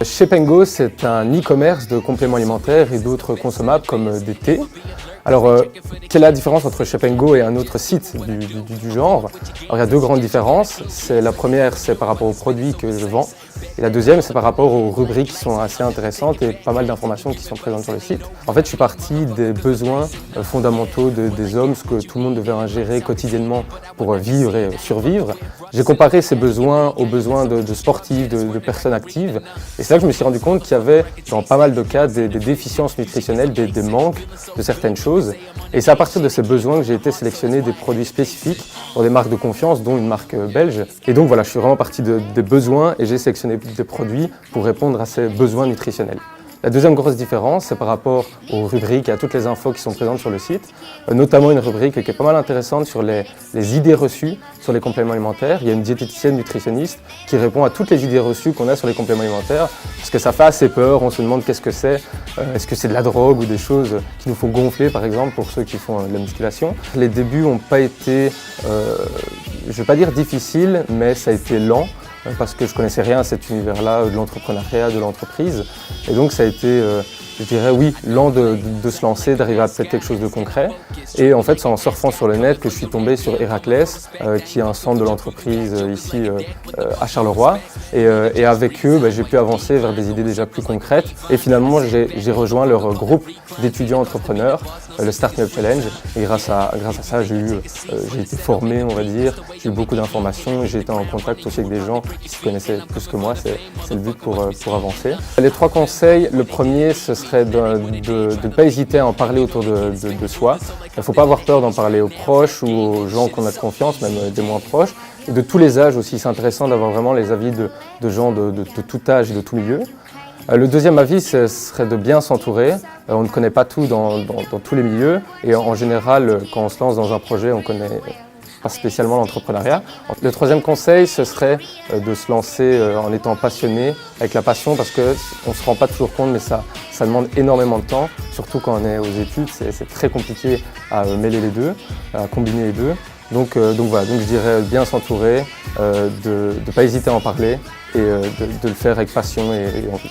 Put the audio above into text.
Shape & Go, c'est un e-commerce de compléments alimentaires et d'autres consommables comme des thés. Alors, quelle est la différence entre Shape & Go et un autre site du genre? Alors, il y a deux grandes différences. La première, c'est par rapport aux produits que je vends. Et la deuxième, c'est par rapport aux rubriques qui sont assez intéressantes et pas mal d'informations qui sont présentes sur le site. En fait, je suis parti des besoins fondamentaux des hommes, ce que tout le monde devait ingérer quotidiennement pour vivre et survivre. J'ai comparé ces besoins aux besoins de sportifs, de personnes actives. Et c'est là que je me suis rendu compte qu'il y avait, dans pas mal de cas, des déficiences nutritionnelles, des manques de certaines choses. Et c'est à partir de ces besoins que j'ai été sélectionner des produits spécifiques pour des marques de confiance, dont une marque belge. Et donc voilà, je suis vraiment parti des besoins et j'ai sélectionné des produits pour répondre à ces besoins nutritionnels. La deuxième grosse différence, c'est par rapport aux rubriques et à toutes les infos qui sont présentes sur le site, notamment une rubrique qui est pas mal intéressante sur les idées reçues sur les compléments alimentaires. Il y a une diététicienne nutritionniste qui répond à toutes les idées reçues qu'on a sur les compléments alimentaires, parce que ça fait assez peur, on se demande qu'est-ce que c'est, est-ce que c'est de la drogue ou des choses qui nous font gonfler par exemple pour ceux qui font de la musculation. Les débuts n'ont pas été, je ne vais pas dire difficiles, mais ça a été lent. Parce que je connaissais rien à cet univers-là de l'entrepreneuriat, de l'entreprise. Et donc ça a été, je dirais oui, lent de se lancer, d'arriver à peut-être quelque chose de concret. Et en fait, c'est en surfant sur le net que je suis tombé sur Héraclès, qui est un centre de l'entreprise ici à Charleroi. Et avec eux, j'ai pu avancer vers des idées déjà plus concrètes. Et finalement, j'ai rejoint leur groupe d'étudiants entrepreneurs, le Startup Challenge. Et grâce à ça, j'ai été formé, on va dire. J'ai eu beaucoup d'informations. J'ai été en contact aussi avec des gens qui se connaissaient plus que moi. C'est le but pour avancer. Les trois conseils, le premier, ce serait de ne pas hésiter à en parler autour de soi. Il ne faut pas avoir peur d'en parler aux proches ou aux gens qu'on a de confiance, même des moins proches. Et de tous les âges aussi, c'est intéressant d'avoir vraiment les avis de gens de tout âge et de tout milieu. Le deuxième avis, ce serait de bien s'entourer. On ne connaît pas tout dans tous les milieux. Et en général, quand on se lance dans un projet, on connaît pas spécialement l'entrepreneuriat. Le troisième conseil, ce serait de se lancer en étant passionné, avec la passion, parce qu'on ne se rend pas toujours compte, mais ça demande énormément de temps, surtout quand on est aux études, c'est très compliqué à mêler les deux, à combiner les deux. Donc voilà, je dirais bien s'entourer, de ne pas hésiter à en parler et de le faire avec passion et envie.